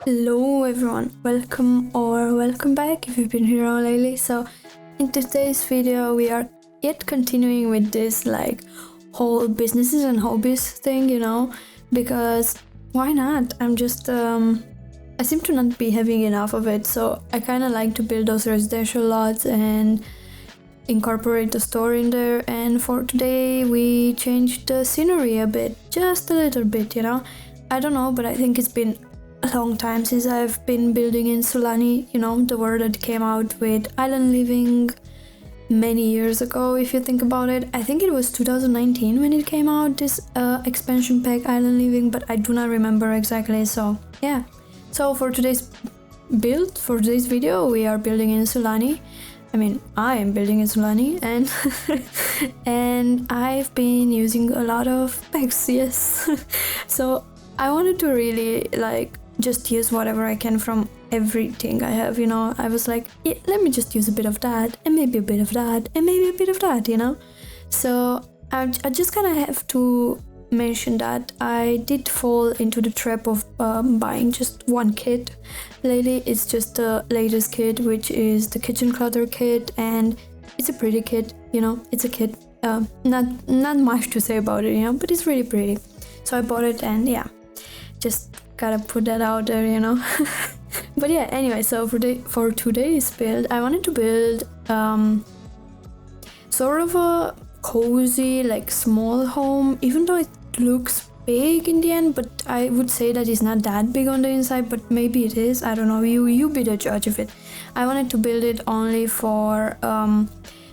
Hello everyone, welcome back if you've been here all lately. So in today's video we are yet continuing with this whole businesses and hobbies thing, because why not? I seem to not be having enough of it, so I kind of like to build those residential lots and incorporate the store in there. And for today we changed the scenery a bit, just a little bit, I don't know, but I think it's been a long time since I've been building in Sulani, the word that came out with island living many years ago. If you think about it, I think it was 2019 when it came out, this expansion pack island living, but I do not remember exactly. So yeah, so for today's video we are building in Sulani. I am building in Sulani, and and I've been using a lot of packs, yes. So I wanted to really just use whatever I can from everything I have, I was like, yeah, let me just use a bit of that, and maybe a bit of that, and maybe a bit of that, So I just kind of have to mention that I did fall into the trap of buying just one kit lately. It's just the latest kit, which is the kitchen clutter kit, and it's a pretty kit, it's a kit. Not much to say about it, but it's really pretty. So I bought it, and yeah, just gotta put that out there, But yeah, anyway, so for today's build, I wanted to build sort of a cozy, small home, even though it looks big in the end, but I would say that it's not that big on the inside, but maybe it is. I don't know, you be the judge of it. I wanted to build it only for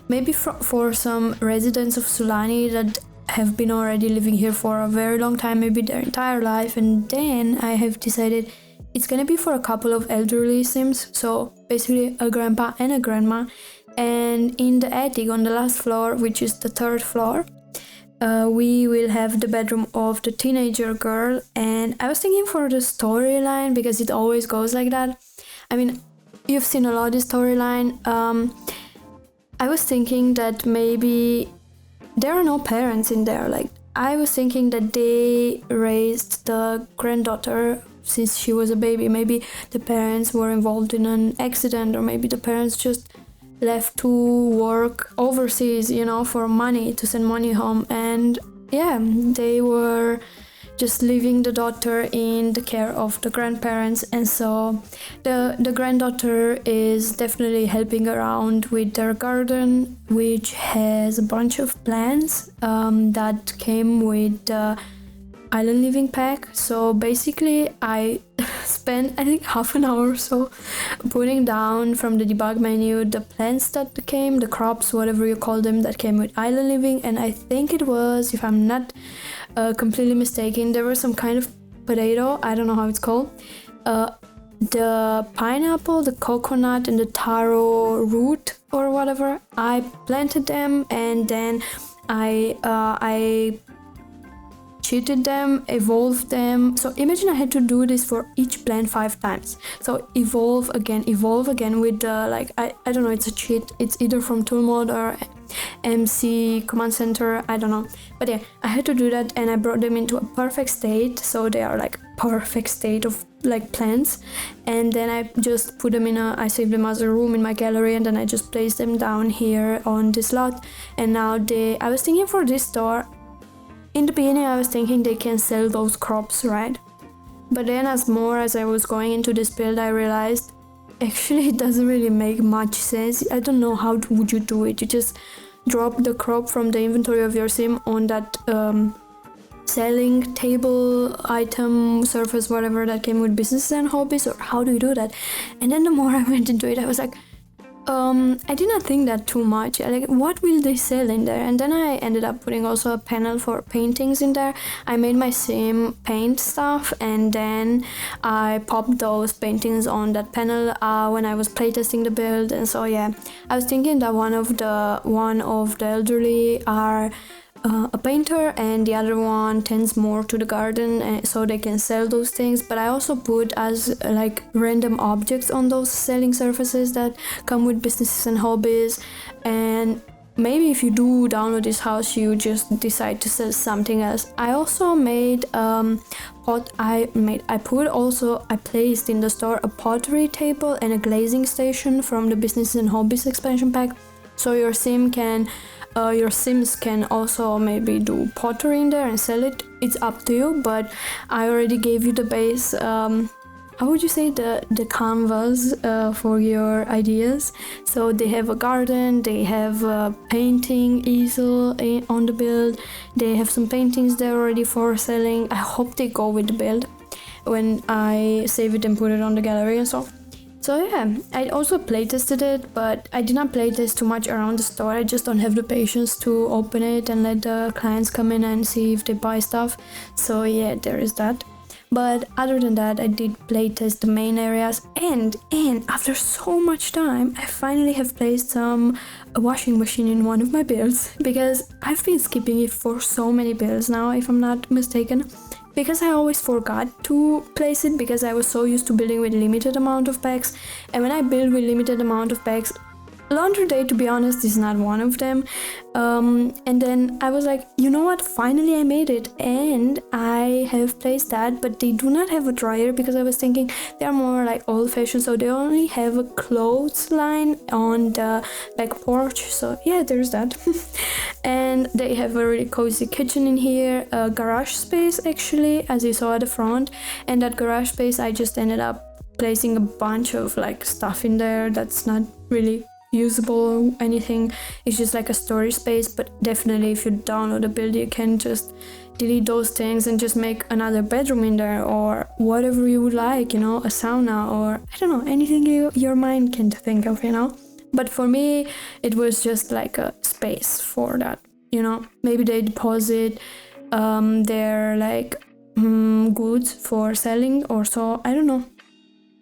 maybe for some residents of Sulani that have been already living here for a very long time, maybe their entire life, and then I have decided it's gonna be for a couple of elderly sims, so basically a grandpa and a grandma. And in the attic on the last floor, which is the third floor, we will have the bedroom of the teenager girl. And I was thinking for the storyline, because it always goes like that, you've seen a lot of this storyline, I was thinking that maybe there are no parents in there. I was thinking that they raised the granddaughter since she was a baby. Maybe the parents were involved in an accident, or maybe the parents just left to work overseas, for money, to send money home, and yeah, they were just leaving the daughter in the care of the grandparents. And so the granddaughter is definitely helping around with their garden, which has a bunch of plants that came with the island living pack. So basically I spent, I think, half an hour or so putting down from the debug menu the plants that came, the crops, whatever you call them, that came with island living. And I think it was, if I'm not completely mistaken, there was some kind of potato, I don't know how it's called, the pineapple, the coconut, and the taro root or whatever. I planted them, and then I cheated them, evolved them. So imagine I had to do this for each plant 5 times. So evolve again with the I don't know, it's a cheat. It's either from tool mode or MC command center, I don't know, but yeah, I had to do that, and I brought them into a perfect state. So they are perfect state of plants, and then I just put them I saved them as a room in my gallery, and then I just placed them down here on this lot. And now I was thinking for this store, in the beginning I was thinking they can sell those crops, right? But then as I was going into this build, I realized actually it doesn't really make much sense. I don't know how would you do it. You just drop the crop from the inventory of your sim on that selling table, item, surface, whatever that came with businesses and hobbies, or how do you do that? And then the more I went into it, I was like, I did not think that too much. What will they sell in there? And then I ended up putting also a panel for paintings in there. I made my sim paint stuff, and then I popped those paintings on that panel when I was playtesting the build. And so yeah, I was thinking that one of the elderly are a painter, and the other one tends more to the garden, so they can sell those things. But I also put as random objects on those selling surfaces that come with businesses and hobbies. And maybe if you do download this house, you just decide to sell something else. I also made I placed in the store a pottery table and a glazing station from the Business and Hobbies expansion pack. So your Sims can also maybe do pottery in there and sell it. It's up to you, but I already gave you the base, how would you say, the canvas for your ideas. So they have a garden, they have a painting easel on the build, they have some paintings there already for selling. I hope they go with the build when I save it and put it on the gallery and so. So yeah, I also playtested it, but I did not playtest too much around the store. I just don't have the patience to open it and let the clients come in and see if they buy stuff. So yeah, there is that. But other than that, I did playtest the main areas, and after so much time, I finally have placed a washing machine in one of my builds, because I've been skipping it for so many builds now, if I'm not mistaken. Because I always forgot to place it, because I was so used to building with limited amount of packs, and when I build with limited amount of packs, Laundry Day, to be honest, is not one of them. And then I was like, you know what, finally I made it, and I have placed that, but they do not have a dryer, because I was thinking they're more like old-fashioned, so they only have a clothesline on the back porch. So yeah, there's that. And they have a really cozy kitchen in here, a garage space actually, as you saw at the front, and that garage space I just ended up placing a bunch of like stuff in there that's not really usable or anything. It's just like a storage space, but definitely if you download a build, you can just delete those things and just make another bedroom in there, or whatever you would like, you know, a sauna, or I don't know, anything your mind can think of, you know. But for me, it was just like a space for that, you know. Maybe they deposit their like goods for selling or so, I don't know.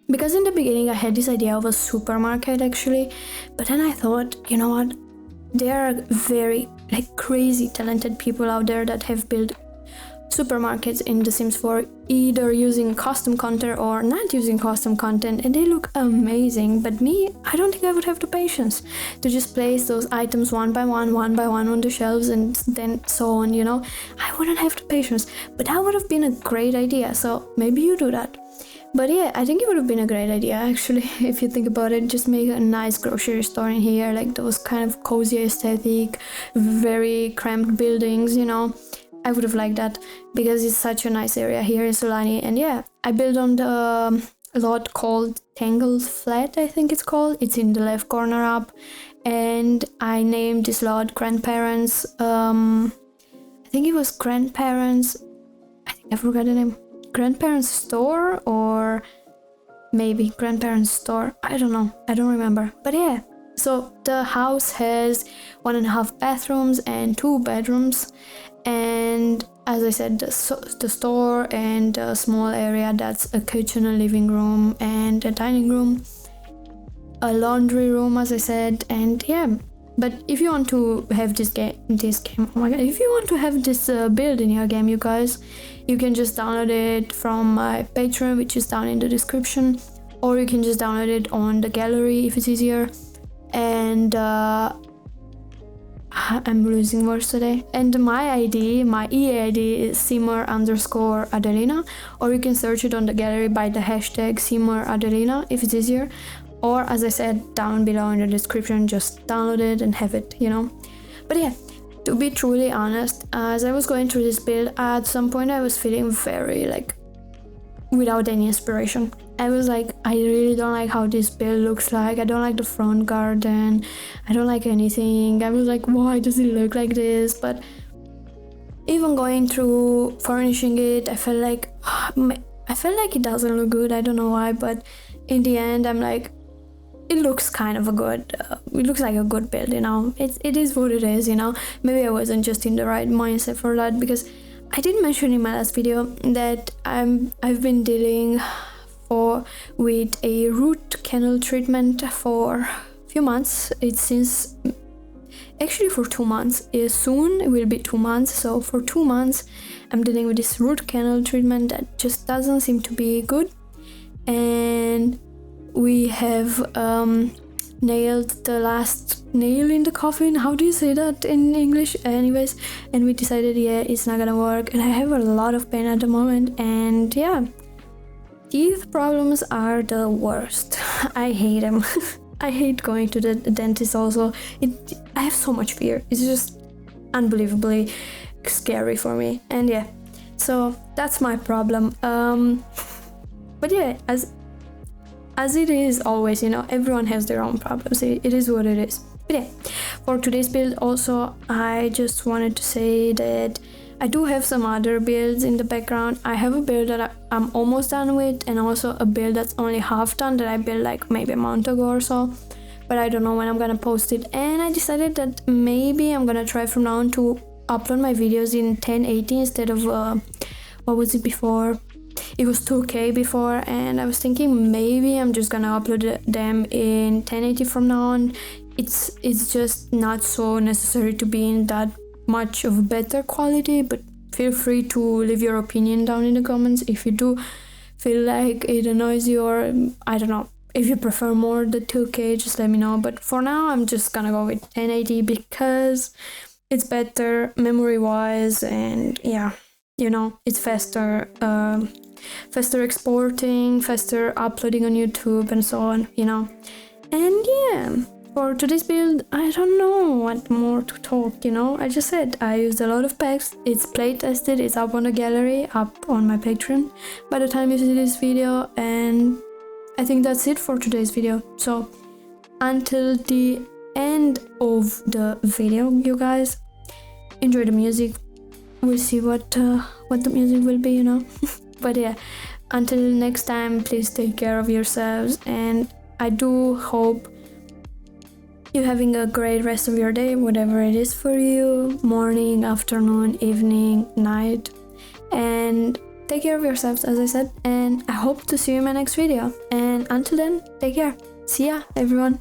Because in the beginning I had this idea of a supermarket actually, but then I thought, you know what, there are very like crazy talented people out there that have built supermarkets in The Sims 4, either using custom content or not using custom content, and they look amazing. But me, I don't think I would have the patience to just place those items one by one on the shelves and then so on, you know. I wouldn't have the patience, but that would have been a great idea, so maybe you do that. But yeah, I think it would have been a great idea actually, if you think about it. Just make a nice grocery store in here, like those kind of cozy aesthetic, very cramped buildings, you know. I would have liked that, because it's such a nice area here in Sulani. And yeah, I built on the lot called Tangled Flat, I think it's called. It's in the left corner up, and I named this lot Grandparents, I think it was Grandparents, I forgot the name. Grandparents Store, or maybe Grandparents Store, I don't know, I don't remember. But yeah, so the house has 1.5 bathrooms and 2 bedrooms, and as I said, the store and a small area that's a kitchen, a living room and a dining room, a laundry room, as I said. And yeah, but if you want to have this game, oh my god, if you want to have this build in your game, you guys, you can just download it from my Patreon, which is down in the description, or you can just download it on the gallery if it's easier. And I'm losing words today. And my EA ID is Simmer_Adelina, or you can search it on the gallery by the hashtag Simmer_Adelina if it's easier. Or as I said, down below in the description, just download it and have it, you know. But yeah, to be truly honest, as I was going through this build, at some point I was feeling very like without any inspiration. I was like, I really don't like how this build looks like. I don't like the front garden. I don't like anything. I was like, why does it look like this? But even going through furnishing it, I felt like it doesn't look good. I don't know why, but in the end, I'm like, it looks kind of it looks like a good build, you know. It is what it is, you know. Maybe I wasn't just in the right mindset for that, because I did mention in my last video that I've been dealing with a root canal treatment for a few months. It's since actually for 2 months. Soon it will be 2 months. So for 2 months I'm dealing with this root canal treatment that just doesn't seem to be good. And we have nailed the last nail in the coffin. How do you say that in English? Anyways, and we decided, yeah, it's not gonna work, and I have a lot of pain at the moment, and yeah, teeth problems are the worst. I hate them. I hate going to the dentist also. I have so much fear. It's just unbelievably scary for me, and yeah, so that's my problem. But yeah, as it is always, everyone has their own problems. It is what it is. But yeah, for today's build also, I just wanted to say that I do have some other builds in the background. I have a build that I'm almost done with, and also a build that's only half done that I built like maybe a month ago or so, but I don't know when I'm gonna post it. And I decided that maybe I'm gonna try from now on to upload my videos in 1080 instead of what was it before? It was 2K before, and I was thinking maybe I'm just gonna upload them in 1080 from now on. It's just not so necessary to be in that much of a better quality, but feel free to leave your opinion down in the comments if you do feel like it annoys you, or I don't know, if you prefer more the 2K, just let me know. But for now, I'm just gonna go with 1080 because it's better memory wise, and yeah, it's faster exporting, faster uploading on YouTube, and so on, and yeah, for today's build, I don't know what more to talk, I just said I used a lot of packs. It's play tested, it's up on the gallery, up on my Patreon by the time you see this video, and I think that's it for today's video. So until the end of the video, you guys, enjoy the music. We'll see what the music will be, But yeah, until next time, please take care of yourselves, and I do hope you're having a great rest of your day, whatever it is for you, morning, afternoon, evening, night, and take care of yourselves, as I said, and I hope to see you in my next video. And until then, take care. See ya, everyone.